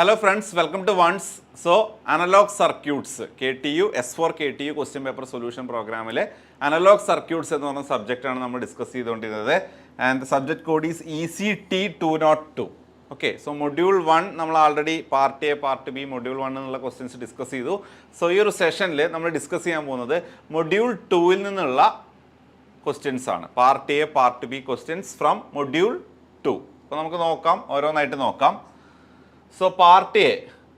Hello friends, welcome to once. So, analog circuits, KTU, S4 KTU question paper solution program analog circuits എന്ന് പറഞ്ഞ subject ആണ് നമ്മൾ discuss ചെയ്തുകൊണ്ടിരുന്നത്. And subject code is ECT202. Okay, so module 1 നമ്മൾ already part A part B module 1 എന്നുള്ള questions discuss ചെയ്തു. So ഈ ഒരു സെഷനിൽ നമ്മൾ ഡിസ്കസ് ചെയ്യാൻ പോകുന്നത് മൊഡ്യൂൾ 2 നിന്നുള്ള ക്വസ്റ്റ്യൻസ് ആണ്. Part A part B questions from module 2. അപ്പോൾ നമുക്ക് നോക്കാം, ഓരോന്നായിട്ട് നോക്കാം. സോ പാർട്ട് എ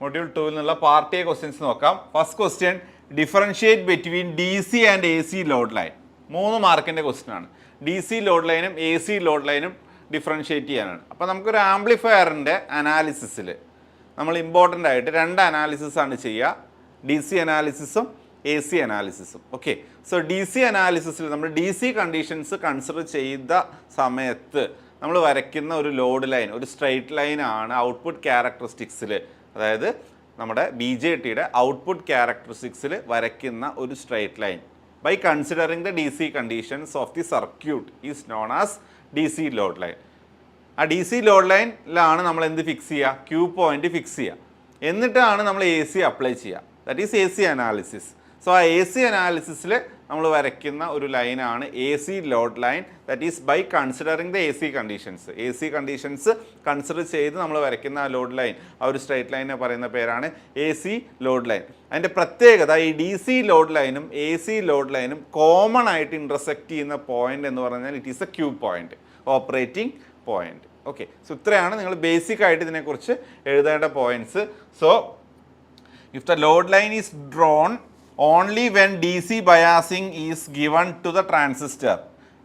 മൊഡ്യൂൾ 2 നിന്നുള്ള പാർട്ട് എ ക്വസ്റ്റ്യൻസ് നോക്കാം. First question, differentiate between DC and AC load line. 3 മാർക്കിൻ്റെ ക്വസ്റ്റ്യൻ ആണ്. DC ലോഡ് ലൈനും AC ലോഡ് ലൈനും ഡിഫറൻഷിയേറ്റ് ചെയ്യാനാണ്. അപ്പോൾ നമുക്കൊരു ആംപ്ലിഫയറിൻ്റെ അനാലിസിസിൽ നമ്മൾ ഇമ്പോർട്ടൻ്റ് ആയിട്ട് 2 അനാലിസിസ് ആണ് ചെയ്യുക, DC അനാലിസിസും AC അനാലിസിസും. ഓക്കെ, സോ DC അനാലിസിസിൽ നമ്മൾ DC കണ്ടീഷൻസ് കൺസിഡർ ചെയ്ത സമയത്ത് നമ്മൾ വരയ്ക്കുന്ന ഒരു ലോഡ് ലൈൻ, ഒരു സ്ട്രെയിറ്റ് ലൈൻ ആണ് ഔട്ട്പുട്ട് ക്യാരക്ടറിസ്റ്റിക്സിൽ, അതായത് നമ്മുടെ BJTയുടെ ഔട്ട്പുട്ട് ക്യാരക്ടറിസ്റ്റിക്സിൽ വരയ്ക്കുന്ന ഒരു straight line by considering the DC conditions of the circuit is known as DC load line. ആ DC ലോഡ് ലൈനിലാണ് നമ്മൾ എന്ത് ഫിക്സ് ചെയ്യുക? Q പോയിന്റ് ഫിക്സ് ചെയ്യുക. എന്നിട്ടാണ് നമ്മൾ AC അപ്ലൈ ചെയ്യുക. That is AC analysis. So ആ AC അനാലിസിസിൽ നമ്മൾ വരയ്ക്കുന്ന ഒരു ലൈനാണ് AC load line. That is by considering the AC conditions. AC conditions consider ചെയ്ത് നമ്മൾ വരയ്ക്കുന്ന ആ ലോഡ് ലൈൻ, ആ ഒരു സ്ട്രൈറ്റ് ലൈനെ പറയുന്ന പേരാണ് AC ലോഡ് ലൈൻ. അതിൻ്റെ പ്രത്യേകത, ഈ DC ലോഡ് ലൈനും AC ലോഡ് ലൈനും കോമൺ ആയിട്ട് ഇൻ്റർസെക്റ്റ് ചെയ്യുന്ന പോയിന്റ് എന്ന് പറഞ്ഞാൽ it is A Q point, operating point. Okay, so ഇത്രയാണ് നിങ്ങൾ ബേസിക് ആയിട്ട് ഇതിനെക്കുറിച്ച് എഴുതേണ്ട points. So if the load line is drawn only when DC biasing is given to the transistor,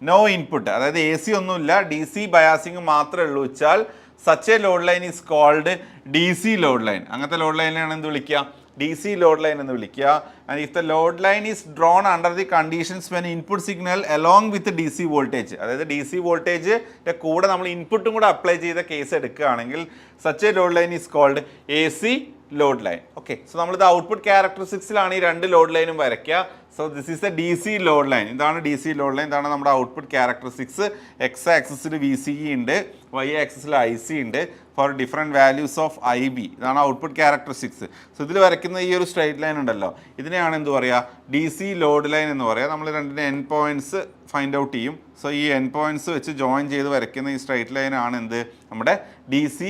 no input, അതായത് AC ഒന്നുമില്ല, DC biasing മാത്രമേ ഉള്ളൂ വെച്ചാൽ such a load line is called DC load line. അങ്ങനത്തെ load ലൈനാണ് എന്ത് വിളിക്കുക? DC load line എന്ന് വിളിക്കുക. And if the load line is drawn under the conditions when input signal along with DC voltage, അതായത് DC വോൾട്ടേജിൻ്റെ കൂടെ നമ്മൾ ഇൻപുട്ടും കൂടെ അപ്ലൈ ചെയ്ത കേസ് എടുക്കുകയാണെങ്കിൽ such a load line is called AC load line. Okay, so നമ്മളിത് output ക്യാരക്ടറിസ്റ്റിക്സിലാണ് ഈ 2 ലോഡ് ലൈനും വരയ്ക്കുക. So this is a DC load line. ഇതാണ് DC ലോഡ് ലൈൻ, ഇതാണ് നമ്മുടെ ഔട്ട്പുട്ട് ക്യാരക്ടറിസ്റ്റിക്സ്. X ആക്സിസിൽ VCE ഉണ്ട്, Y ആക്സിസിൽ IC ഉണ്ട് for different values of IB. ഇതാണ് ഔട്ട്പുട്ട് ക്യാരക്ടറിസ്റ്റിക്സ്. സോ ഇതിൽ വരയ്ക്കുന്ന ഈ ഒരു സ്ട്രൈറ്റ് ലൈൻ ഉണ്ടല്ലോ, ഇതിനെയാണ് എന്ത് പറയുക? DC ലോഡ് ലൈൻ എന്ന് പറയുക. നമ്മൾ രണ്ടിൻ്റെ എൻ പോയിൻറ്റ്സ് ഫൈൻഡ് ഔട്ട് ചെയ്യും. സോ ഈ എൻ പോയിൻറ്റ്സ് വെച്ച് ജോയിൻ ചെയ്ത് വരയ്ക്കുന്ന ഈ സ്ട്രൈറ്റ് ലൈനാണ് എന്ത്? നമ്മുടെ DC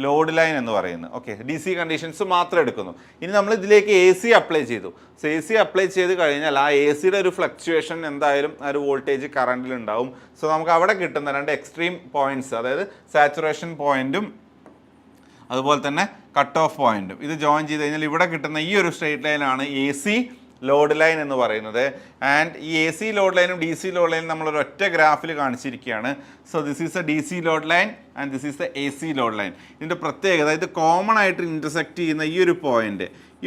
ലോഡ് ലൈൻ എന്ന് പറയുന്നത്. ഓക്കെ, DC കണ്ടീഷൻസ് മാത്രം എടുക്കുന്നു. ഇനി നമ്മൾ ഇതിലേക്ക് AC അപ്ലൈ ചെയ്തു. സോ AC അപ്ലൈ ചെയ്ത് കഴിഞ്ഞാൽ ആ ACയുടെ ഒരു ഫ്ലക്ച്വേഷൻ എന്തായാലും ആ ഒരു വോൾട്ടേജ് കറണ്ടിൽ ഉണ്ടാവും. സോ നമുക്ക് അവിടെ കിട്ടുന്ന 2 എക്സ്ട്രീം പോയിന്റ്സ്, അതായത് സാച്ചുറേഷൻ പോയിന്റും അതുപോലെ തന്നെ കട്ട് ഓഫ് പോയിന്റും, ഇത് ജോയിൻ ചെയ്ത് കഴിഞ്ഞാൽ ഇവിടെ കിട്ടുന്ന ഈ ഒരു സ്ട്രെയിറ്റ് ലൈനാണ് AC ലോഡ് ലൈൻ എന്ന് പറയുന്നത്. ആൻഡ് ഈ AC ലോഡ് ലൈനും DC ലോഡ് ലൈനും നമ്മൾ ഒരു ഒറ്റ ഗ്രാഫിൽ കാണിച്ചിരിക്കുകയാണ്. So this is a DC load line and this is a AC load line. ഇതിൻ്റെ പ്രത്യേകത, ഇത് കോമൺ ആയിട്ട് ഇൻ്റർസെക്റ്റ് ചെയ്യുന്ന ഈ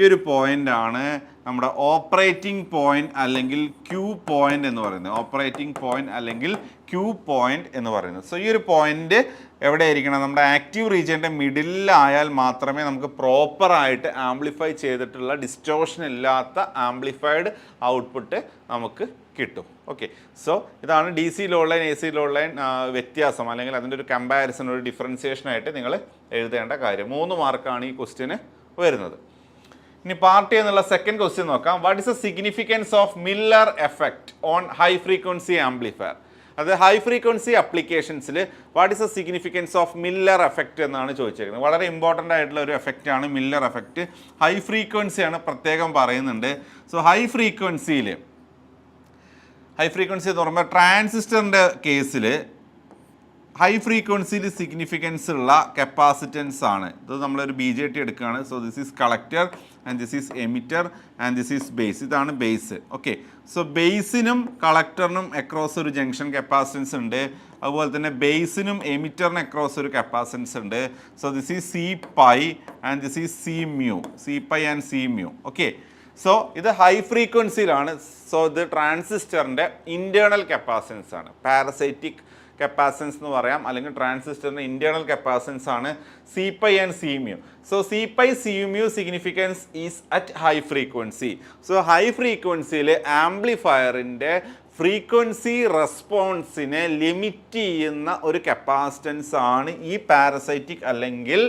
ഒരു പോയിന്റ് ആണ് നമ്മുടെ ഓപ്പറേറ്റിംഗ് പോയിന്റ് അല്ലെങ്കിൽ Q പോയിന്റ് എന്ന് പറയുന്നത്. ഓപ്പറേറ്റിംഗ് പോയിന്റ് അല്ലെങ്കിൽ Q പോയിന്റ് എന്ന് പറയുന്നത്. സോ ഈ ഒരു പോയിന്റ് എവിടെ ആയിരിക്കണം? നമ്മുടെ ആക്റ്റീവ് റീജിയൻ്റെ മിഡിലായാൽ മാത്രമേ നമുക്ക് പ്രോപ്പറായിട്ട് ആംപ്ലിഫൈ ചെയ്തിട്ടുള്ള ഡിസ്റ്റോർഷൻ ഇല്ലാത്ത ആംപ്ലിഫൈഡ് ഔട്ട്പുട്ട് നമുക്ക് കിട്ടും. ഓക്കെ, സോ ഇതാണ് DC load line AC load line വ്യത്യാസം, അല്ലെങ്കിൽ അതിൻ്റെ ഒരു കമ്പാരിസൺ, ഒരു ഡിഫറൻസിയേഷനായിട്ട് നിങ്ങൾ എഴുതേണ്ട കാര്യം. 3 മാർക്കാണ് ഈ ക്വസ്റ്റ്യന് വരുന്നത്. ഇനി പാർട്ട് എന്നുള്ള സെക്കൻഡ് ക്വസ്റ്റ്യൻ നോക്കാം. What is the significance of Miller effect on high frequency amplifier? അത് ഹൈ ഫ്രീക്വൻസി അപ്ലിക്കേഷൻസിൽ what is the significance of Miller effect എന്നാണ് ചോദിച്ചിരിക്കുന്നത്. വളരെ ഇമ്പോർട്ടൻ്റ് ആയിട്ടുള്ള ഒരു എഫക്റ്റാണ് മില്ലർ എഫക്റ്റ്. ഹൈ ഫ്രീക്വൻസിയാണ് പ്രത്യേകം പറയുന്നുണ്ട്. സോ ഹൈ ഫ്രീക്വൻസി എന്ന് പറയുമ്പോൾ ട്രാൻസിസ്റ്ററിൻ്റെ കേസിൽ ഹൈ ഫ്രീക്വൻസിയിൽ സിഗ്നിഫിക്കൻസ് ഉള്ള കപ്പാസിറ്റൻസ് ആണ്. ഇത് നമ്മളൊരു BJT എടുക്കുകയാണ്. So this is collector and this is emitter and this is base. ഇതാണ് ബേസ്. ഓക്കെ, സോ ബേസിനും കളക്ടറിനും അക്രോസ് ഒരു ജംഗ്ഷൻ കപ്പാസിറ്റൻസ് ഉണ്ട്. അതുപോലെ തന്നെ ബേസിനും എമിറ്ററിനും അക്രോസ് ഒരു കപ്പാസിറ്റൻസ് ഉണ്ട്. So this is C∅ and this is C∅ and C∅. Okay, so ഇത് ഹൈ ഫ്രീക്വൻസിയിലാണ്. സോ ഇത് ട്രാൻസിസ്റ്ററിൻ്റെ ഇൻറ്റേർണൽ കപ്പാസിറ്റൻസ് ആണ്. പാരസൈറ്റിക് കപ്പാസിറ്റൻസ് എന്ന് പറയാം, അല്ലെങ്കിൽ ട്രാൻസിസ്റ്ററിൻ്റെ ഇൻറ്റേർണൽ കപ്പാസിറ്റൻസ് ആണ് C∅ and C∅. So C∅ C∅ significance is at high frequency. So high ഫ്രീക്വൻസിയിൽ ആംപ്ലിഫയറിൻ്റെ frequency റെസ്പോൺസിനെ limit ചെയ്യുന്ന ഒരു കപ്പാസിറ്റൻസ് ആണ് ഈ പാരസൈറ്റിക് അല്ലെങ്കിൽ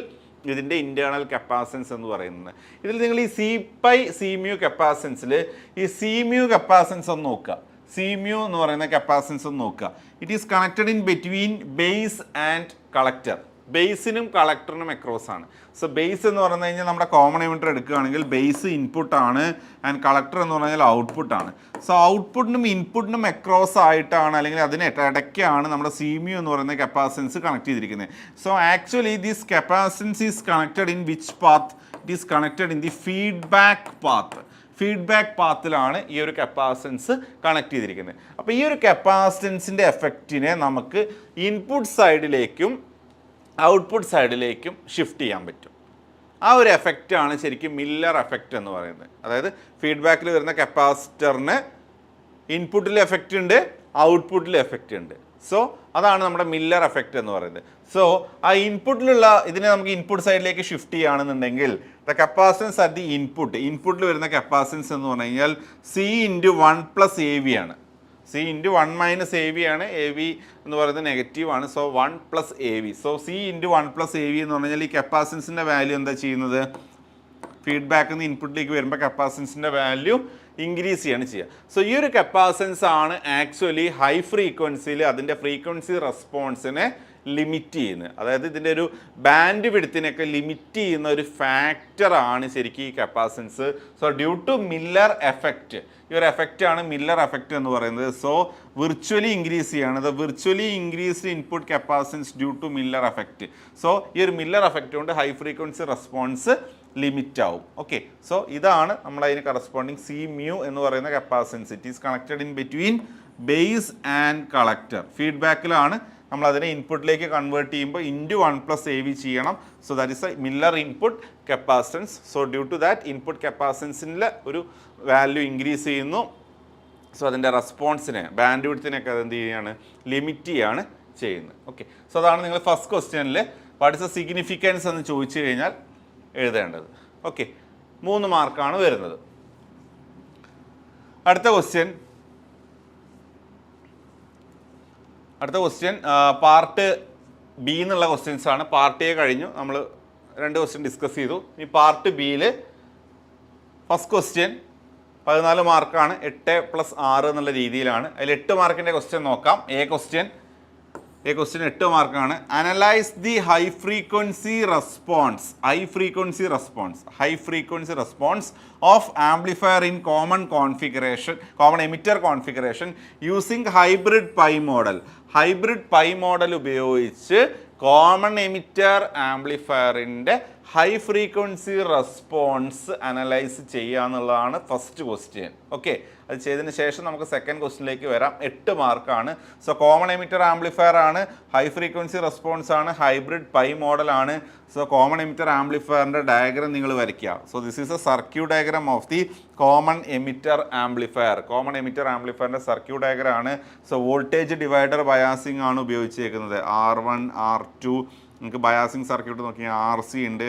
ഇതിൻ്റെ ഇൻറ്റേർണൽ കപ്പാസിറ്റൻസ് എന്ന് പറയുന്നത്. ഇതിൽ നിങ്ങൾ ഈ സി പൈ സി മ്യൂ കപ്പാസിറ്റൻസിൽ ഈ സി മ്യൂ കപ്പാസിറ്റൻസ് ഒന്ന് നോക്കുക. സി മ്യൂ എന്ന് പറയുന്ന കപ്പാസിറ്റൻസ് ഒന്ന് നോക്കുക. It is connected in between base and collector. ബേസിനും കളക്ടറിനും അക്രോസ് ആണ്. സോ ബേസ് എന്ന് പറഞ്ഞു കഴിഞ്ഞാൽ നമ്മുടെ കോമൺ എമിറ്റർ എടുക്കുകയാണെങ്കിൽ ബേസ് ഇൻപുട്ടാണ് ആൻഡ് കളക്ടർ എന്ന് പറഞ്ഞു കഴിഞ്ഞാൽ ഔട്ട്പുട്ടാണ്. സോ ഔട്ട്പുട്ടിനും ഇൻപുട്ടിനും അക്രോസ് ആയിട്ടാണ് അല്ലെങ്കിൽ അതിന് ഇടയ്ക്കാണ് നമ്മുടെ സി മ്യൂ എന്ന് പറയുന്ന കപ്പാസിറ്റൻസ് കണക്ട് ചെയ്തിരിക്കുന്നത്. So actually this capacitance is connected in which path? It is connected in the feedback path. Feedback പാത്തിലാണ് ഈ ഒരു കപ്പാസിറ്റൻസ് കണക്ട് ചെയ്തിരിക്കുന്നത്. അപ്പോൾ ഈ ഒരു കപ്പാസിറ്റൻസിൻ്റെ എഫക്റ്റിനെ നമുക്ക് ഇൻപുട്ട് സൈഡിലേക്കും ഔട്ട്പുട്ട് സൈഡിലേക്കും ഷിഫ്റ്റ് ചെയ്യാൻ പറ്റും. ആ ഒരു എഫക്റ്റാണ് ശരിക്കും മില്ലർ എഫക്റ്റ് എന്ന് പറയുന്നത്. അതായത് ഫീഡ്ബാക്കിൽ വരുന്ന കപ്പാസിറ്ററിന് ഇൻപുട്ടിൽ എഫക്റ്റ് ഉണ്ട്, ഔട്ട്പുട്ടിൽ എഫക്റ്റ് ഉണ്ട്. സോ അതാണ് നമ്മുടെ മില്ലർ എഫക്റ്റ് എന്ന് പറയുന്നത്. സോ ആ ഇൻപുട്ടിലുള്ള ഇതിനെ നമുക്ക് ഇൻപുട്ട് സൈഡിലേക്ക് ഷിഫ്റ്റ് ചെയ്യുകയാണെന്നുണ്ടെങ്കിൽ ദ കപ്പാസിറ്റൻസ് അറ്റ് ദി ഇൻപുട്ടിൽ വരുന്ന കപ്പാസിറ്റൻസ് എന്ന് പറഞ്ഞു കഴിഞ്ഞാൽ സി ഇൻറ്റു 1 + AV ആണ്. സി ഇൻറ്റു 1 - AV ആണ്. AV എന്ന് പറയുന്നത് നെഗറ്റീവ് ആണ്. So 1 + AV. So C into 1 + AV എന്ന് പറഞ്ഞു കഴിഞ്ഞാൽ ഈ കപ്പാസിറ്റൻസിൻ്റെ വാല്യൂ എന്താ ചെയ്യുന്നത്? ഫീഡ്ബാക്കിൽ നിന്ന് ഇൻപുട്ടിലേക്ക് വരുമ്പോൾ കപ്പാസിറ്റൻസിൻ്റെ വാല്യൂ ഇൻക്രീസ് ചെയ്യാണ് ചെയ്യുക. സോ ഈ ഒരു കപ്പാസിറ്റൻസ് ആണ് ആക്ച്വലി ഹൈ ഫ്രീക്വൻസിയിൽ അതിൻ്റെ ഫ്രീക്വൻസി റെസ്പോൺസിനെ ലിമിറ്റ് ചെയ്യുന്നത്. അതായത് ഇതിൻ്റെ ഒരു ബാൻഡ് വിഡ്ത്തിനൊക്കെ ലിമിറ്റ് ചെയ്യുന്ന ഒരു ഫാക്ടറാണ് ശരിക്കും ഈ capacitance. So due to Miller effect, ഈ ഒരു എഫക്റ്റാണ് മില്ലർ എഫക്റ്റ് എന്ന് പറയുന്നത്. സോ വിർച്വലി ഇൻക്രീസ് ചെയ്യാണ്. The virtually increased input capacitance due to Miller effect. So ഈ ഒരു മില്ലർ എഫക്റ്റ് കൊണ്ട് ഹൈ ഫ്രീക്വൻസി റെസ്പോൺസ് ലിമിറ്റ് ആവും. ഓക്കെ, സോ ഇതാണ് നമ്മളതിന് കറസ്പോണ്ടിങ് സി മ്യൂ എന്ന് പറയുന്ന capacitance. It is connected in between base and collector. ഫീഡ്ബാക്കിലാണ് നമ്മളതിനെ ഇൻപുട്ടിലേക്ക് കൺവേർട്ട് ചെയ്യുമ്പോൾ ഇൻറ്റു 1 + AV ചെയ്യണം. So that is a Miller input capacitance. So due to that input കപ്പാസിറ്റൻസിൻ്റെ ഒരു വാല്യൂ ഇൻക്രീസ് ചെയ്യുന്നു. സോ അതിൻ്റെ റെസ്പോൺസിനെ ബാൻഡ് വിഡ്ത്തിനൊക്കെ അത് എന്ത് ചെയ്യുകയാണ്? ലിമിറ്റ് ചെയ്യാണ് ചെയ്യുന്നത്. ഓക്കെ, സോ അതാണ് നിങ്ങൾ ഫസ്റ്റ് ക്വസ്റ്റ്യനിൽ വാട്ട് ഇസ് എ സിഗ്നിഫിക്കൻസ് എന്ന് ചോദിച്ചു കഴിഞ്ഞാൽ എഴുതേണ്ടത്. ഓക്കെ, 3 മാർക്കാണ് വരുന്നത്. അടുത്ത ക്വസ്റ്റ്യൻ പാർട്ട് ബി എന്നുള്ള ക്വസ്റ്റ്യൻസ് ആണ്. പാർട്ട് എ കഴിഞ്ഞു, നമ്മൾ 2 ക്വസ്റ്റ്യൻ ഡിസ്കസ് ചെയ്തു. ഈ പാർട്ട് ബിയിൽ ഫസ്റ്റ് ക്വസ്റ്റ്യൻ 14 മാർക്കാണ്. 8 + 6 എന്നുള്ള രീതിയിലാണ്. അതിൽ 8 മാർക്കിൻ്റെ ക്വസ്റ്റ്യൻ നോക്കാം. എ ക്വസ്റ്റ്യൻ 8 മാർക്കാണ്. Analyse the high frequency response of amplifier in common emitter configuration using hybrid pi model ഉപയോഗിച്ച് കോമൺ എമിറ്റർ ആംപ്ലിഫയറിൻ്റെ ഹൈ ഫ്രീക്വൻസി റെസ്പോൺസ് അനലൈസ് ചെയ്യുക എന്നുള്ളതാണ് ഫസ്റ്റ് ക്വസ്റ്റ്യൻ. ഓക്കെ, അത് ചെയ്തതിന് ശേഷം നമുക്ക് സെക്കൻഡ് ക്വസ്റ്റ്യനിലേക്ക് വരാം. 8 മാർക്കാണ്. സോ കോമൺ എമിറ്റർ ആംപ്ലിഫയർ ആണ്, ഹൈ ഫ്രീക്വൻസി റെസ്പോൺസ് ആണ്, ഹൈബ്രിഡ് പൈ മോഡലാണ്. സോ കോമൺ എമിറ്റർ ആംപ്ലിഫയറിൻ്റെ ഡയഗ്രം നിങ്ങൾ വരയ്ക്കുക. So this is a circuit diagram of the common emitter ആംപ്ലിഫയറിൻ്റെ സർക്യൂട്ട് ഡയഗ്രം ആണ്. സോ വോൾട്ടേജ് ഡിവൈഡർ ബയാസിംഗ് ആണ് ഉപയോഗിച്ചേക്കുന്നത്. R1 R2 നമുക്ക് ബയാസിംഗ് സർക്യൂട്ട് നോക്കിയാൽ RC ഉണ്ട്,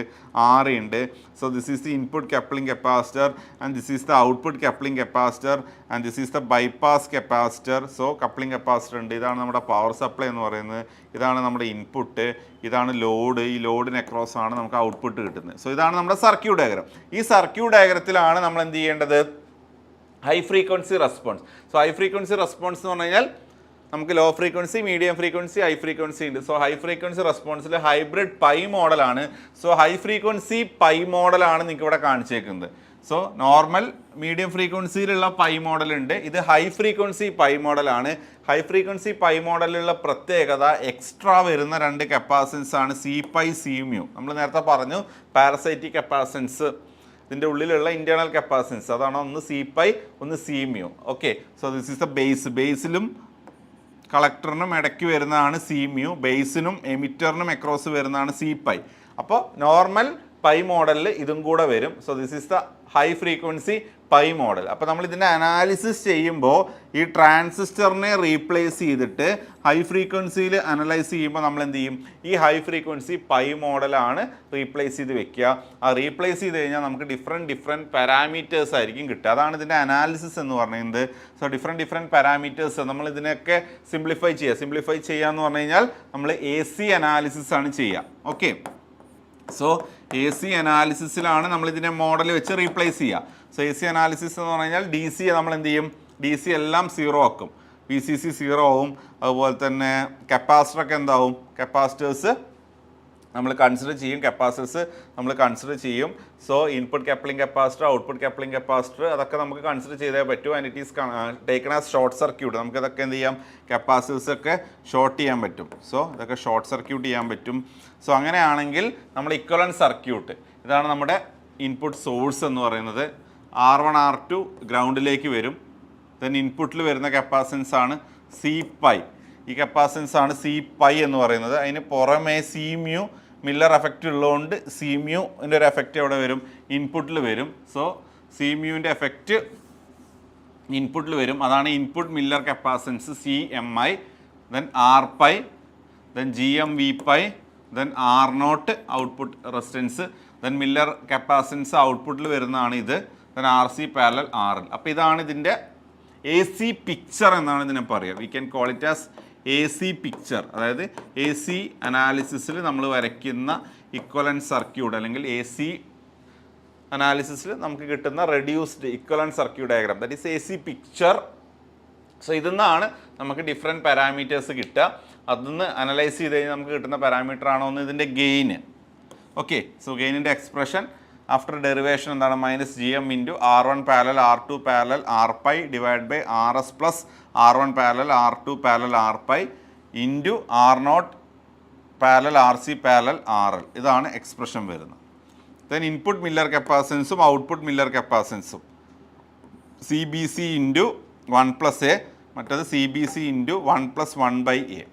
RA ഉണ്ട്. So this is the input coupling capacitor and this is the output coupling capacitor and this is the bypass capacitor. So coupling capacitor ഉണ്ട്. ഇതാണ് നമ്മുടെ power supply എന്ന് പറയുന്നത്. ഇതാണ് നമ്മുടെ ഇൻപുട്ട്, ഇതാണ് ലോഡ്. ഈ ലോഡിന് അക്രോസ് ആണ് നമുക്ക് ഔട്ട്പുട്ട് കിട്ടുന്നത്. സോ ഇതാണ് നമ്മുടെ സർക്യൂട്ട് ഡയഗ്രം. ഈ സർക്യൂട്ട് ഡയഗ്രത്തിലാണ് നമ്മൾ എന്ത് ചെയ്യേണ്ടത്? High frequency response. So high frequency response എന്ന് പറഞ്ഞു കഴിഞ്ഞാൽ നമുക്ക് low frequency, medium frequency, high frequency ഉണ്ട്. സോ ഹൈ ഫ്രീക്വൻസി റെസ്പോൺസിൽ ഹൈബ്രിഡ് പൈ മോഡലാണ്. സോ ഹൈ ഫ്രീക്വൻസി പൈ മോഡലാണ് നിങ്ങൾക്ക് ഇവിടെ കാണിച്ചേക്കുന്നത്. സോ നോർമൽ മീഡിയം ഫ്രീക്വൻസിയിലുള്ള പൈ മോഡൽ ഉണ്ട്. ഇത് ഹൈ ഫ്രീക്വൻസി പൈ മോഡലാണ്. ഹൈ ഫ്രീക്വൻസി പൈ മോഡലിലുള്ള പ്രത്യേകത എക്സ്ട്രാ വരുന്ന 2 കപ്പാസിറ്റൻസ് ആണ് സി പൈ സി മ്യൂ. നമ്മൾ നേരത്തെ പറഞ്ഞു പാരസൈറ്റിക് കപ്പാസിറ്റൻസ്, ഇതിൻ്റെ ഉള്ളിലുള്ള ഇൻറ്റേർണൽ കപ്പാസിറ്റൻസ് അതാണ്. ഒന്ന് സി പൈ, ഒന്ന് C mu. Okay, so this is the ബേസിലും കളക്ടറിനും ഇടയ്ക്ക് വരുന്നതാണ് സി മ്യൂ, ബേസിനും എമിറ്ററിനും അക്രോസ് വരുന്നതാണ് സി പൈ. അപ്പോൾ നോർമൽ പൈ മോഡലിൽ ഇതും കൂടെ വരും. So this is the high frequency pi model. അപ്പോൾ നമ്മൾ ഇതിൻ്റെ അനാലിസിസ് ചെയ്യുമ്പോൾ ഈ ട്രാൻസിസ്റ്ററിനെ റീപ്ലേസ് ചെയ്തിട്ട് ഹൈ ഫ്രീക്വൻസിയിൽ അനലൈസ് ചെയ്യുമ്പോൾ നമ്മൾ എന്ത് ചെയ്യും? ഈ ഹൈ ഫ്രീക്വൻസി പൈ മോഡലാണ് റീപ്ലേസ് ചെയ്ത് വെക്കുക. ആ റീപ്ലേസ് ചെയ്ത് കഴിഞ്ഞാൽ നമുക്ക് ഡിഫറെൻറ്റ് പാരാമീറ്റേഴ്സ് ആയിരിക്കും കിട്ടുക. അതാണ് ഇതിൻ്റെ അനാലിസിസ് എന്ന് പറയുന്നത്. സോ ഡിഫറെൻറ്റ് പാരാമീറ്റേഴ്സ് നമ്മൾ ഇതിനൊക്കെ സിംപ്ലിഫൈ ചെയ്യുക എന്ന് പറഞ്ഞു കഴിഞ്ഞാൽ നമ്മൾ AC അനാലിസിസ് ആണ് ചെയ്യുക. ഓക്കെ, സോ എ സി അനാലിസിസിലാണ് നമ്മളിതിനെ മോഡൽ വെച്ച് റീപ്ലേസ് ചെയ്യുക. സോ എ സി അനാലിസിസ് എന്ന് പറഞ്ഞു കഴിഞ്ഞാൽ ഡി സി നമ്മൾ എന്ത് ചെയ്യും, ഡി സി എല്ലാം 0 ആക്കും. വി സി സി 0 ആവും. അതുപോലെ തന്നെ കപ്പാസിറ്ററൊക്കെ എന്താവും, കപ്പാസിറ്റേഴ്സ് നമ്മൾ കൺസിഡർ ചെയ്യും, കപ്പാസിറ്റേഴ്സ് നമ്മൾ കൺസിഡർ ചെയ്യും. So input coupling capacitor, output coupling capacitor അതൊക്കെ നമുക്ക് കൺസിഡർ ചെയ്തേ പറ്റൂ. And it is taken as short circuit. നമുക്ക് ഇതൊക്കെ എന്ത് ചെയ്യാം, കപ്പാസിറ്റേഴ്സൊക്കെ ഷോർട്ട് ചെയ്യാൻ പറ്റും. സോ ഇതൊക്കെ ഷോർട്ട് സർക്യൂട്ട് ചെയ്യാൻ പറ്റും. സോ അങ്ങനെയാണെങ്കിൽ നമ്മൾ ഇക്വലന്റ് സർക്യൂട്ട്, ഇതാണ് നമ്മുടെ ഇൻപുട്ട് സോഴ്സ് എന്ന് പറയുന്നത്. R1 R2 ഗ്രൗണ്ടിലേക്ക് വരും. ദെൻ ഇൻപുട്ടിൽ വരുന്ന കപ്പാസിറ്റൻസ് ആണ് സി പൈ. ഈ കപ്പാസിറ്റൻസ് ആണ് സി പൈ എന്ന് പറയുന്നത്. അതിന് പുറമേ സി മ്യൂ മില്ലർ എഫക്റ്റ് ഉള്ളതുകൊണ്ട് സി മ്യൂവിൻ്റെ ഒരു എഫക്റ്റ് എവിടെ വരും, ഇൻപുട്ടിൽ വരും. സോ സി മ്യൂവിൻ്റെ എഫക്റ്റ് ഇൻപുട്ടിൽ വരും. അതാണ് input Miller capacitance C M I. Then R pi, then G M V pi, then R naught output resistance, then Miller capacitance ഔട്ട്പുട്ടിൽ വരുന്നതാണ് ഇത്. Then R C parallel R L. അപ്പോൾ ഇതാണ് ഇതിൻ്റെ A C picture എന്നാണ് ഇതിനെ പറയുക. We can call it as A C picture. അതായത് എ സി അനാലിസിസിൽ നമ്മൾ വരയ്ക്കുന്ന ഇക്വലന്റ് സർക്യൂട്ട്, അല്ലെങ്കിൽ എ സി അനാലിസിസിൽ നമുക്ക് കിട്ടുന്ന reduced equivalent circuit diagram, that is A C picture. So ഇതിൽ നിന്നാണ് നമുക്ക് ഡിഫറെൻറ്റ് പാരാമീറ്റേഴ്സ് കിട്ടുക. അതിൽ നിന്ന് അനലൈസ് ചെയ്ത് കഴിഞ്ഞാൽ നമുക്ക് കിട്ടുന്ന പാരാമീറ്റർ ആണോ എന്ന് ഇതിൻ്റെ ഗെയിന്. ഓക്കെ, സോ ഗെയിനിൻ്റെ എക്സ്പ്രഷൻ ആഫ്റ്റർ ഡെറിവേഷൻ എന്താണ്, minus G M into R1 parallel R2 parallel R pi divide by RS plus R1 parallel R2 parallel R pi into R naught parallel R C parallel RL. ഇതാണ് expression വരുന്നത്. Then input Miller കപ്പാസിറ്റൻസും output Miller കപ്പാസിറ്റൻസും C B C into 1+A, മറ്റത് C B C into 1+1/A.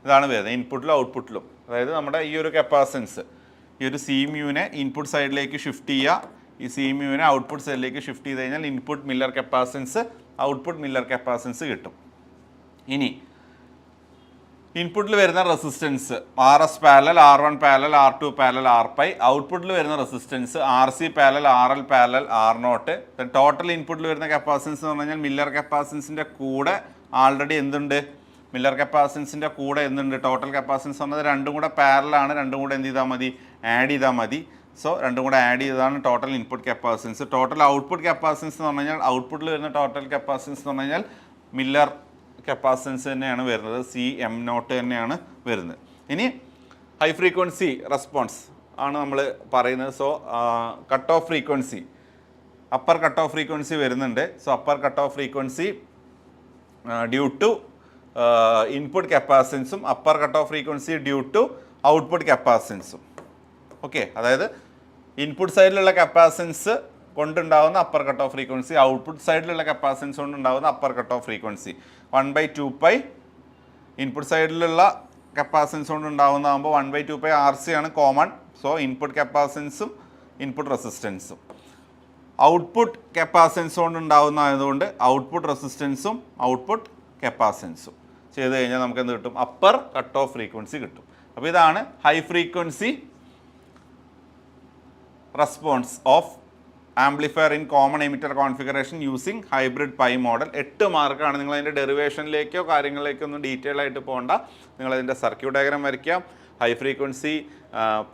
ഇതാണ് വരുന്നത് ഇൻപുട്ടിലും ഔട്ട്പുട്ടിലും. അതായത് നമ്മുടെ ഈ ഒരു കപ്പാസിറ്റൻസ്, ഈ ഒരു സി മ്യൂവിനെ ഇൻപുട്ട് സൈഡിലേക്ക് ഷിഫ്റ്റ് ചെയ്യുക, ഈ സി മ്യൂവിനെ ഔട്ട്പുട്ട് സൈഡിലേക്ക് ഷിഫ്റ്റ് ചെയ്ത് കഴിഞ്ഞാൽ input Miller capacitance, output Miller capacitance കിട്ടും. ഇനി ഇൻപുട്ടിൽ വരുന്ന resistance RS parallel R1 parallel R2 parallel R pi, ഔട്ട്പുട്ടിൽ വരുന്ന resistance RC parallel RL parallel R naught. Total ഇൻപുട്ടിൽ വരുന്ന കപ്പാസിറ്റൻസ് എന്ന് പറഞ്ഞു കഴിഞ്ഞാൽ മില്ലർ കപ്പാസിറ്റൻസിൻ്റെ കൂടെ ആൾറെഡി എന്തുണ്ട്, മില്ലർ കപ്പാസിറ്റൻസിൻ്റെ കൂടെ എന്തുണ്ട്, ടോട്ടൽ കപ്പാസിറ്റൻസ് പറഞ്ഞത് രണ്ടും കൂടെ പാരലാണ്, രണ്ടും കൂടെ എന്ത് ചെയ്താൽ മതി, ആഡ് ചെയ്താൽ മതി. സോ രണ്ടും കൂടെ ആഡ് ചെയ്തതാണ് total input capacitance. Total output capacitance എന്ന് പറഞ്ഞു കഴിഞ്ഞാൽ, ഔട്ട്പുട്ടിൽ വരുന്ന ടോട്ടൽ കപ്പാസിറ്റൻസ് എന്ന് പറഞ്ഞു കഴിഞ്ഞാൽ മില്ലർ കപ്പാസിറ്റൻസ് തന്നെയാണ് വരുന്നത്, സി എം നോട്ട് തന്നെയാണ് വരുന്നത്. ഇനി ഹൈ ഫ്രീക്വൻസി റെസ്പോൺസ് ആണ് നമ്മൾ പറയുന്നത്. So cut off frequency, upper cut off frequency വരുന്നുണ്ട്. So upper cut off frequency due to input കപ്പാസിറ്റൻസും upper cut off frequency due to output കപ്പാസിറ്റൻസും. ഓക്കെ, അതായത് ഇൻപുട്ട് സൈഡിലുള്ള കപ്പാസിറ്റൻസ് കൊണ്ടുണ്ടാകുന്ന upper cut off frequency, output സൈഡിലുള്ള capacitance കൊണ്ടുണ്ടാകുന്ന upper cut off frequency 1/2π. Input സൈഡിലുള്ള capacitance കൊണ്ടുണ്ടാകുന്നതാകുമ്പോൾ 1/2π RC ആണ് കോമൺ. സോ ഇൻപുട്ട് കപ്പാസിറ്റൻസും ഇൻപുട്ട് റെസിസ്റ്റൻസും. ഔട്ട്പുട്ട് കപ്പാസിറ്റൻസ് കൊണ്ടുണ്ടാകുന്നതായതുകൊണ്ട് ഔട്ട്പുട്ട് റെസിസ്റ്റൻസും ഔട്ട്പുട്ട് കപ്പാസിറ്റൻസും ചെയ്ത് കഴിഞ്ഞാൽ നമുക്ക് എന്ത് കിട്ടും, അപ്പർ കട്ട് ഓഫ് ഫ്രീക്വൻസി കിട്ടും. അപ്പോൾ ഇതാണ് high frequency response of amplifier in common emitter configuration using hybrid pi model. 8 മാർക്കാണ്. നിങ്ങൾ അതിൻ്റെ ഡെറിവേഷനിലേക്കോ കാര്യങ്ങളിലേക്കോ ഒന്നും ഡീറ്റെയിൽ ആയിട്ട് പോകണ്ട. നിങ്ങളതിൻ്റെ സർക്യൂട്ട് ഡയഗ്രാം വരയ്ക്കുക, ഹൈ ഫ്രീക്വൻസി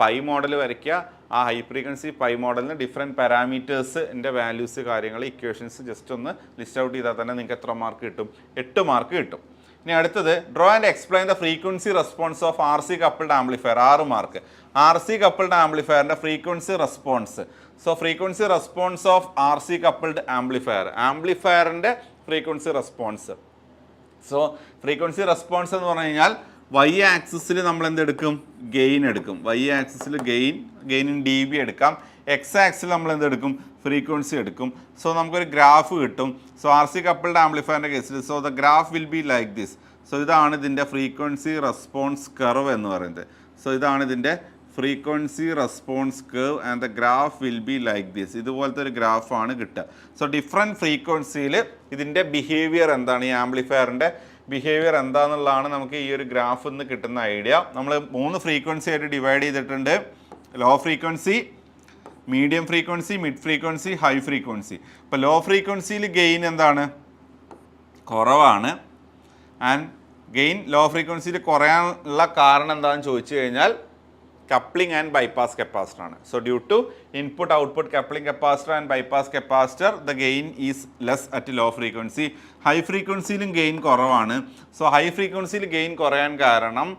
പൈ മോഡൽ വരയ്ക്കുക. ആ ഹൈ ഫ്രീക്വൻസി പൈ മോഡലിന് ഡിഫറെൻറ്റ് പാരാമീറ്റേഴ്സിൻ്റെ വാല്യൂസ്, കാര്യങ്ങൾ, ഇക്വേഷൻസ് ജസ്റ്റ് ഒന്ന് ലിസ്റ്റ് ഔട്ട് ചെയ്താൽ തന്നെ നിങ്ങൾക്ക് എത്ര മാർക്ക് കിട്ടും, 8 മാർക്ക് കിട്ടും. ഇനി അടുത്തത് draw and explain the frequency response of RC coupled amplifier. 6 mark. RC coupled ആംപ്ലിഫയറിൻ്റെ frequency response. So frequency response of RC coupled amplifier, ആംപ്ലിഫയറിൻ്റെ frequency response. So frequency response എന്ന് പറഞ്ഞു കഴിഞ്ഞാൽ Y ആക്സിസിൽ നമ്മൾ എന്തെടുക്കും, ഗെയിൻ എടുക്കും. Y ആക്സിസിൽ ഗെയിൻ dB എടുക്കാം. X ആക്സിൽ നമ്മൾ എന്തെടുക്കും, ഫ്രീക്വൻസി എടുക്കും. സോ നമുക്കൊരു ഗ്രാഫ് കിട്ടും. സോ RC കപ്പിൾഡ് ആംപ്ലിഫയറിൻ്റെ കേസിൽ so the graph will be like this. So ഇതാണ് ഇതിൻ്റെ ഫ്രീക്വൻസി റെസ്പോൺസ് കർവ് എന്ന് പറയുന്നത്. സോ ഇതാണ് ഇതിൻ്റെ frequency response curve and the graph will be like this. ഇതുപോലത്തെ ഒരു ഗ്രാഫാണ് കിട്ടുക. സോ ഡിഫറെൻറ്റ് ഫ്രീക്വൻസിയിൽ ഇതിൻ്റെ ബിഹേവിയർ എന്താണ്, ഈ ആംപ്ലിഫയറിൻ്റെ ബിഹേവിയർ എന്താണെന്നുള്ളതാണ് നമുക്ക് ഈ ഒരു ഗ്രാഫിൽ നിന്ന് കിട്ടുന്ന ഐഡിയ. നമ്മൾ 3 ഫ്രീക്വൻസി ആയിട്ട് ഡിവൈഡ് ചെയ്തിട്ടുണ്ട്. Low frequency, medium frequency, mid frequency, high frequency. ഇപ്പോൾ ലോ ഫ്രീക്വൻസിയിൽ ഗെയിൻ എന്താണ്, കുറവാണ്. ആൻഡ് ഗെയിൻ ലോ ഫ്രീക്വൻസിയിൽ കുറയാനുള്ള കാരണം എന്താണെന്ന് ചോദിച്ചു കഴിഞ്ഞാൽ coupling and bypass capacitor ആണ്. So due to input output coupling capacitor and bypass capacitor the gain is less at low frequency. High frequency യിലും gain കുറവാണ്. So high frequency യിൽ gain കുറയാൻ കാരണം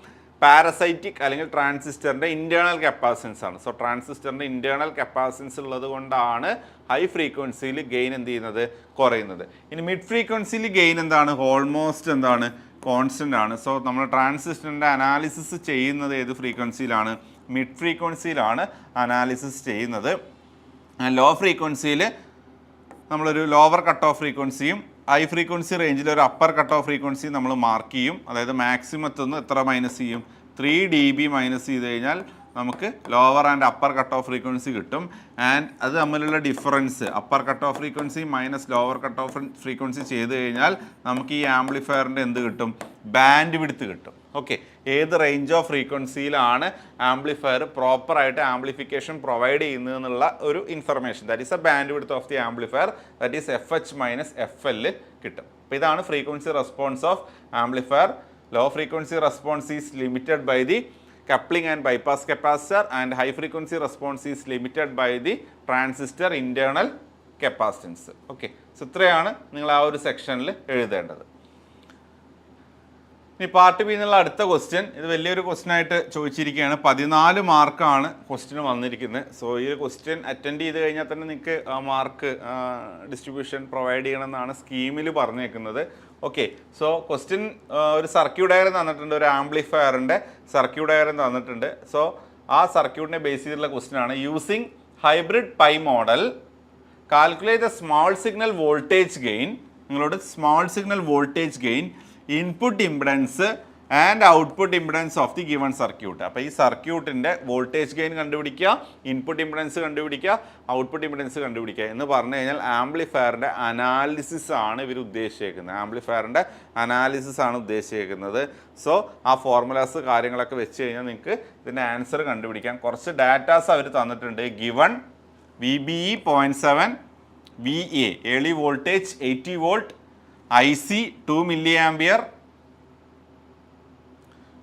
പാരസൈറ്റിക് അല്ലെങ്കിൽ ട്രാൻസിസ്റ്ററിൻ്റെ ഇൻറ്റേർണൽ കപ്പാസിറ്റൻസ് ആണ്. So ട്രാൻസിസ്റ്ററിൻ്റെ internal capacitance ഉള്ളത് കൊണ്ടാണ് ഹൈ ഫ്രീക്വൻസിയിൽ ഗെയിൻ എന്ത് ചെയ്യുന്നത്, കുറയുന്നത്. ഇനി മിഡ് ഫ്രീക്വൻസിയിൽ ഗെയിൻ എന്താണ്, ഓൾമോസ്റ്റ് എന്താണ്, കോൺസ്റ്റൻ്റ് ആണ്. സോ നമ്മൾ ട്രാൻസിസ്റ്ററിൻ്റെ അനാലിസിസ് ചെയ്യുന്നത് ഏത് ഫ്രീക്വൻസിയിലാണ്, മിഡ് ഫ്രീക്വൻസിയിലാണ് അനാലിസിസ് ചെയ്യുന്നത്. ലോ ഫ്രീക്വൻസിയിൽ നമ്മളൊരു ലോവർ കട്ട് ഓഫ് ഫ്രീക്വൻസിയും ഹൈ ഫ്രീക്വൻസി റേഞ്ചിൽ ഒരു അപ്പർ കട്ട് ഓഫ് ഫ്രീക്വൻസി നമ്മൾ മാർക്ക് ചെയ്യും. അതായത് മാക്സിമത്തിൽ നിന്ന് എത്ര മൈനസ് ചെയ്യും, 3 dB മൈനസ് ചെയ്ത് കഴിഞ്ഞാൽ നമുക്ക് lower and upper cut off frequency കിട്ടും. ആൻഡ് അത് തമ്മിലുള്ള difference upper cut off frequency minus lower cut off frequency ചെയ്ത് കഴിഞ്ഞാൽ നമുക്ക് ഈ ആംപ്ലിഫയറിൻ്റെ എന്ത് കിട്ടും, ബാൻഡ് വിഡ്ത്ത് കിട്ടും. ഓക്കെ, ഏത് റേഞ്ച് ഓഫ് ഫ്രീക്വൻസിയിലാണ് ആംപ്ലിഫയർ പ്രോപ്പറായിട്ട് ആംപ്ലിഫിക്കേഷൻ പ്രൊവൈഡ് ചെയ്യുന്നതെന്നുള്ള ഒരു information, that is a bandwidth of the amplifier, that is FH minus FL കിട്ടും. അപ്പോൾ ഇതാണ് frequency response of amplifier. Low frequency response is limited by the coupling and bypass capacitor and high frequency response is limited by the transistor internal capacitance. Okay, so ഇത്രയാണ് നിങ്ങൾ ആ ഒരു സെക്ഷനിൽ എഴുതേണ്ടത്. ഇനി പാർട്ട് ബി എന്നുള്ള അടുത്ത ക്വസ്റ്റ്യൻ, ഇത് വലിയൊരു ക്വസ്റ്റ്യൻ ആയിട്ട് ചോദിച്ചിരിക്കുകയാണ്. 14 മാർക്കാണ് ക്വസ്റ്റ്യന് വന്നിരിക്കുന്നത്. സോ ഈ ക്വസ്റ്റ്യൻ അറ്റൻഡ് ചെയ്ത് കഴിഞ്ഞാൽ തന്നെ നിങ്ങൾക്ക് ആ മാർക്ക് ഡിസ്ട്രിബ്യൂഷൻ പ്രൊവൈഡ് ചെയ്യണമെന്നാണ് സ്കീമിൽ പറഞ്ഞേക്കുന്നത്. ഓക്കെ, സോ ക്വസ്റ്റ്യൻ ഒരു സർക്യൂട്ട് ഡയഗ്രം തന്നിട്ടുണ്ട്, ഒരു ആംപ്ലിഫയറിൻ്റെ സർക്യൂട്ട് ഡയഗ്രം തന്നിട്ടുണ്ട്. സോ ആ സർക്യൂട്ടിനെ ബേസ് ചെയ്തിട്ടുള്ള ക്വസ്റ്റ്യൻ ആണ്. Using hybrid pi model calculate the small signal voltage gain. നിങ്ങളോട് small signal voltage gain, input impedance and output impedance of the given circuit. അപ്പോൾ ഈ സർക്യൂട്ടിൻ്റെ വോൾട്ടേജ് ഗെയിൻ കണ്ടുപിടിക്കുക, ഇൻപുട്ട് ഇംപിഡൻസ് കണ്ടുപിടിക്കുക, ഔട്ട്പുട്ട് ഇംപിഡൻസ് കണ്ടുപിടിക്കുക എന്ന് പറഞ്ഞു കഴിഞ്ഞാൽ ആംപ്ലിഫയറിൻ്റെ അനാലിസിസ് ആണ് ഇവർ ഉദ്ദേശിക്കുന്നത്. ആംപ്ലിഫയറിൻ്റെ അനാലിസിസ് ആണ് ഉദ്ദേശിക്കുന്നത്. സോ ആ ഫോർമുലാസ് കാര്യങ്ങളൊക്കെ വെച്ച് കഴിഞ്ഞാൽ നിങ്ങൾക്ക് ഇതിൻ്റെ ആൻസർ കണ്ടുപിടിക്കാം. കുറച്ച് ഡാറ്റാസ് അവർ തന്നിട്ടുണ്ട്. Given VBE 0.7, VA early voltage 80 volt, IC 2 milli ampere,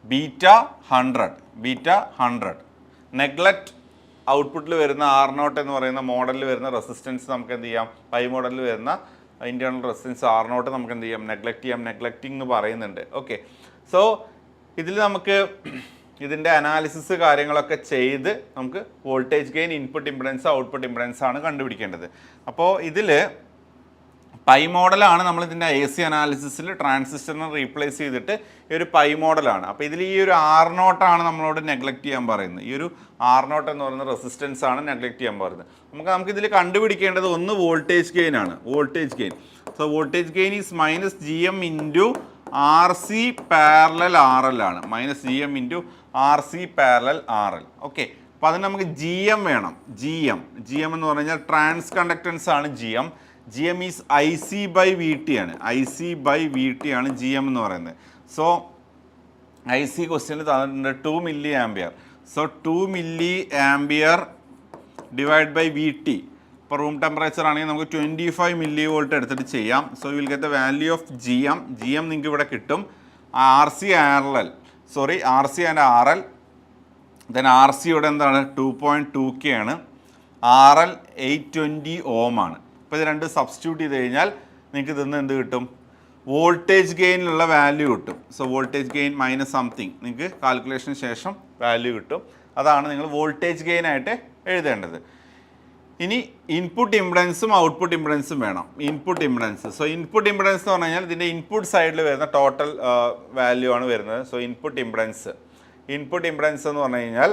beta 100. Neglect ഔട്ട്പുട്ടിൽ വരുന്ന R0 എന്ന് പറയുന്ന മോഡലിൽ വരുന്ന റെസിസ്റ്റൻസ് നമുക്ക് എന്ത് ചെയ്യാം, പൈ മോഡലിൽ വരുന്ന ഇൻറ്റേർണൽ റെസിസ്റ്റൻസ് R0 നമുക്ക് എന്ത് ചെയ്യാം, നെഗ്ലക്റ്റ് ചെയ്യാം. നെഗ്ലക്റ്റിംഗ് എന്ന് പറയുന്നുണ്ട്. ഓക്കെ, സോ ഇതിൽ നമുക്ക് ഇതിൻ്റെ അനാലിസിസ് കാര്യങ്ങളൊക്കെ ചെയ്ത് നമുക്ക് voltage gain, input impedance, output impedance ആണ് കണ്ടുപിടിക്കേണ്ടത്. അപ്പോൾ ഇതിൽ പൈ മോഡലാണ് നമ്മൾ ഇതിൻ്റെ AC അനാലിസിസിൽ ട്രാൻസിസ്റ്ററിനെ റീപ്ലേസ് ചെയ്തിട്ട് ഈ ഒരു പൈ മോഡലാണ്. അപ്പോൾ ഇതിൽ ഈ ഒരു R0 ആണ് നമ്മളോട് നെഗ്ലക്റ്റ് ചെയ്യാൻ പറയുന്നത്. ഈ ഒരു R0 എന്ന് പറയുന്ന റെസിസ്റ്റൻസ് ആണ് നെഗ്ലക്റ്റ് ചെയ്യാൻ പറയുന്നത്. നമുക്കിതിൽ കണ്ടുപിടിക്കേണ്ടത് ഒന്ന് വോൾട്ടേജ് ഗെയിൻ ആണ്. Voltage gain, so voltage gain is -GM into RC parallel RL ആണ്. -GM into RC parallel RL. Okay, അപ്പോൾ അതിന് നമുക്ക് GM വേണം. GM എന്ന് പറഞ്ഞു കഴിഞ്ഞാൽ ട്രാൻസ് കണ്ടക്റ്റൻസ് ആണ് GM is IC by VT ആണ്. IC ബൈ VT ആണ് GM എന്ന് പറയുന്നത്. സോ IC ക്വസ്റ്റ്യനിൽ തന്നിട്ടുണ്ട് 2 milli ampere. So 2 milli ampere divide by VT. ഇപ്പോൾ റൂം ടെമ്പറേച്ചർ ആണെങ്കിൽ നമുക്ക് 25 മില്ലി വോൾട്ട് എടുത്തിട്ട് ചെയ്യാം. So will get the value of GM നിങ്ങൾക്ക് ഇവിടെ കിട്ടും. RC and RL. Then RC ഇവിടെ എന്താണ് 2.2K ആണ്. RL 820 ഓം ആണ്. അപ്പോൾ ഇത് രണ്ട് സബ്സ്റ്റിറ്റ്യൂട്ട് ചെയ്ത് കഴിഞ്ഞാൽ നിങ്ങൾക്ക് ഇതിൽ നിന്ന് എന്ത് കിട്ടും, വോൾട്ടേജ് ഗെയിനിലുള്ള വാല്യൂ കിട്ടും. So voltage gain minus something നിങ്ങൾക്ക് കാൽക്കുലേഷന് ശേഷം വാല്യൂ കിട്ടും. അതാണ് നിങ്ങൾ വോൾട്ടേജ് ഗെയിൻ ആയിട്ട് എഴുതേണ്ടത്. ഇനി ഇൻപുട്ട് ഇംപിഡൻസും ഔട്ട്പുട്ട് ഇംപിഡൻസും വേണം. Input impedance, so input impedance എന്ന് പറഞ്ഞു കഴിഞ്ഞാൽ ഇതിൻ്റെ ഇൻപുട്ട് സൈഡിൽ വരുന്ന ടോട്ടൽ വാല്യൂ ആണ് വരുന്നത്. സോ ഇൻപുട്ട് ഇംപിഡൻസ് എന്ന് പറഞ്ഞു കഴിഞ്ഞാൽ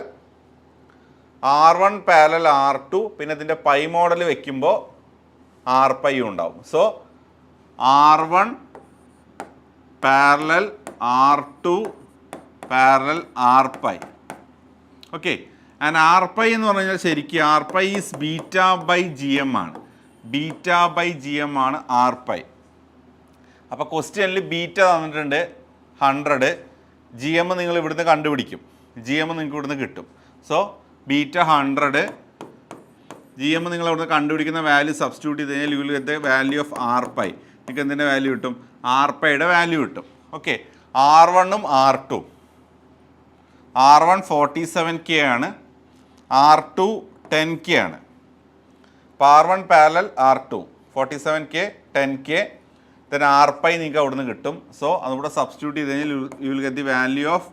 R1 പാരലൽ R2, പിന്നെ ഇതിൻ്റെ പൈ മോഡൽ വെക്കുമ്പോൾ R പൈ ഉണ്ടാവും. So R1 parallel R2 parallel R pi. Okay, and R pi എന്ന് പറഞ്ഞു കഴിഞ്ഞാൽ ശരിക്കും R pi is beta by GM ആണ്. ബീറ്റ ബൈ GM ആണ് R പൈ. അപ്പോൾ ക്വസ്റ്റ്യനിൽ ബീറ്റ തന്നിട്ടുണ്ട് 100. GM നിങ്ങൾ ഇവിടുന്ന് കണ്ടുപിടിക്കും. GM നിങ്ങൾക്ക് ഇവിടുന്ന് കിട്ടും. സോ ബീറ്റ 100, GM നിങ്ങൾ ഇവിടുന്ന് കണ്ടുപിടിക്കുന്ന വാല്യൂ സബ്സ്റ്റിറ്റ്യൂട്ട് ചെയ്ത് കഴിഞ്ഞാൽ you will get the value of R pi. നിങ്ങൾക്ക് എന്തിൻ്റെ വാല്യൂ കിട്ടും, R പൈയുടെ വാല്യൂ കിട്ടും. ഓക്കെ, R1ഉം R2 R1 47K ആണ്, R2 10K ആണ്. അപ്പോൾ R1 parallel R2 47K 10K, then R5 നിങ്ങൾക്ക് അവിടെ നിന്ന് കിട്ടും. സോ അതുകൂടെ സബ്സ്റ്റിറ്റ്യൂട്ട് ചെയ്ത് കഴിഞ്ഞാൽ you will get the value of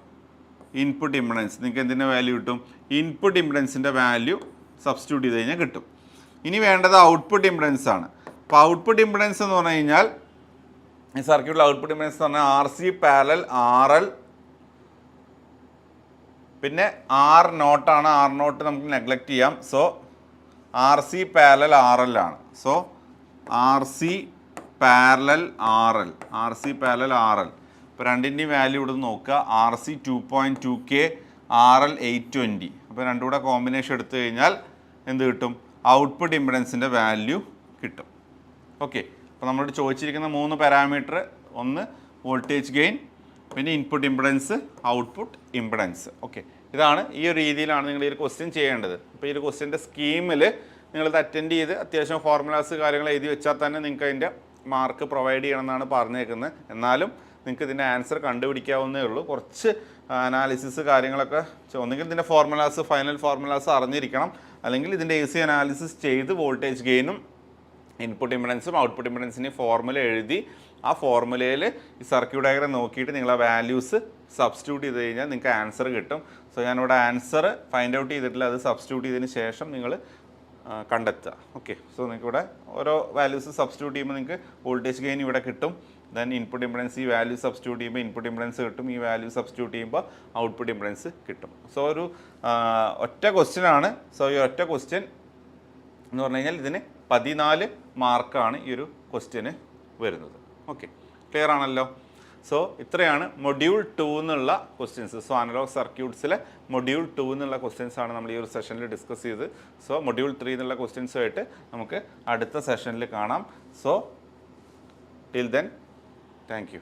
input impedance. നിങ്ങൾക്ക് എന്തിൻ്റെ വാല്യൂ കിട്ടും? ഇൻപുട്ട് ഇംപെഡൻസിൻ്റെ വാല്യൂ സബ്സ്റ്റിറ്റ്യൂട്ട് ചെയ്ത് കഴിഞ്ഞാൽ കിട്ടും. ഇനി വേണ്ടത് ഔട്ട്പുട്ട് ഇംപെഡൻസ് ആണ്. അപ്പോൾ ഔട്ട്പുട്ട് ഇംപെഡൻസ് എന്ന് പറഞ്ഞു കഴിഞ്ഞാൽ ഈ സർക്യൂട്ടിൽ ഔട്ട്പുട്ട് ഇംപെഡൻസ് എന്ന് പറഞ്ഞാൽ RC പാരലൽ RL, പിന്നെ R നോട്ടാണ്. R നോട്ട് നമുക്ക് നെഗ്ലക്റ്റ് ചെയ്യാം. സോ RC പാരലൽ RL ആണ്. So RC parallel RL, RC parallel RL. ഇപ്പോൾ രണ്ടിൻ്റെയും വാല്യൂ ഇവിടെ നോക്കുക. RC 2.2K, RL 820. അപ്പോൾ രണ്ടും കൂടെ കോമ്പിനേഷൻ എടുത്തു കഴിഞ്ഞാൽ എന്ത് കിട്ടും? ഔട്ട്പുട്ട് ഇംപെഡൻസിൻ്റെ വാല്യൂ കിട്ടും. ഓക്കെ, അപ്പോൾ നമ്മളോട് ചോദിച്ചിരിക്കുന്ന 3 പാരാമീറ്റർ, ഒന്ന് വോൾട്ടേജ് ഗെയിൻ, പിന്നെ input impedance, output impedance. Okay, ഇതാണ് ഈ ഒരു രീതിയിലാണ് നിങ്ങൾ ഈ ഒരു ക്വസ്റ്റ്യൻ ചെയ്യേണ്ടത്. അപ്പോൾ ഈ ഒരു ക്വസ്റ്റ്യൻ്റെ സ്കീമിൽ നിങ്ങളിത് അറ്റൻഡ് ചെയ്ത് അത്യാവശ്യം ഫോർമുലാസ് കാര്യങ്ങൾ എഴുതി വെച്ചാൽ തന്നെ നിങ്ങൾക്ക് അതിൻ്റെ മാർക്ക് പ്രൊവൈഡ് ചെയ്യണമെന്നാണ് പറഞ്ഞേക്കുന്നത്. എന്നാലും നിങ്ങൾക്ക് ഇതിൻ്റെ ആൻസർ കണ്ടുപിടിക്കാവുന്നേ ഉള്ളൂ. കുറച്ച് അനാലിസിസ് കാര്യങ്ങളൊക്കെ ഒന്നുകിൽ ഇതിൻ്റെ ഫോർമുലാസ്, ഫൈനൽ ഫോർമുലാസ് അറിഞ്ഞിരിക്കണം, അല്ലെങ്കിൽ ഇതിൻ്റെ AC അനാലിസിസ് ചെയ്ത് വോൾട്ടേജ് ഗെയിനും ഇൻപുട്ട് ഇംപെഡൻസും ഔട്ട്പുട്ട് ഇംപെഡൻസിൻ്റെയും ഫോർമുല എഴുതി ആ ഫോർമുലയിൽ ഈ സർക്യൂട്ട് ഡയഗ്രം നോക്കിയിട്ട് നിങ്ങൾ ആ വാല്യൂസ് സബ്സ്റ്റിറ്റ്യൂട്ട് ചെയ്ത് കഴിഞ്ഞാൽ നിങ്ങൾക്ക് ആൻസർ കിട്ടും. സോ ഞാനിവിടെ ആൻസർ ഫൈൻഡ് ഔട്ട് ചെയ്തിട്ടില്ല, അത് സബ്സ്റ്റിറ്റ്യൂട്ട് ചെയ്തതിന് ശേഷം നിങ്ങൾ കണ്ടെത്തുക. ഓക്കെ, സോ നിങ്ങൾക്ക് ഇവിടെ ഓരോ വാല്യൂസ് സബ്സ്റ്റിറ്റ്യൂട്ട് ചെയ്യുമ്പോൾ നിങ്ങൾക്ക് വോൾട്ടേജ് ഗെയിൻ ഇവിടെ കിട്ടും. ദെൻ ഇൻപുട്ട് ഇംപെഡൻസ്, ഈ വാല്യൂ സബ്സ്റ്റിറ്റ്യൂട്ട് ചെയ്യുമ്പോൾ ഇൻപുട്ട് ഇംപെഡൻസ് കിട്ടും, ഈ വാല്യൂ സബ്സ്റ്റിറ്റ്യൂട്ട് ചെയ്യുമ്പോൾ ഔട്ട്പുട്ട് ഇംപെഡൻസ് കിട്ടും. സോ ഒരു ഒറ്റ ക്വസ്റ്റ്യൻ ആണ്. സോ ഈ ഒറ്റ ക്വസ്റ്റ്യൻ എന്ന് പറഞ്ഞു കഴിഞ്ഞാൽ ഇതിന് 14 മാർക്കാണ് ഈ ഒരു ക്വസ്റ്റ്യന് വരുന്നത്. ഓക്കെ, ക്ലിയർ ആണല്ലോ? സോ ഇത്രയാണ് മൊഡ്യൂൾ 2 എന്നുള്ള ക്വസ്റ്റ്യൻസ്. സോ അനലോഗ് സർക്യൂട്ട്സിലെ മൊഡ്യൂൾ 2 എന്നുള്ള ക്വസ്റ്റ്യൻസ് ആണ് നമ്മൾ ഈ ഒരു സെഷനിൽ ഡിസ്കസ് ചെയ്ത്. സോ മൊഡ്യൂൾ 3 എന്നുള്ള ക്വസ്റ്റ്യൻസുമായിട്ട് നമുക്ക് അടുത്ത സെഷനിൽ കാണാം. So till then, thank you.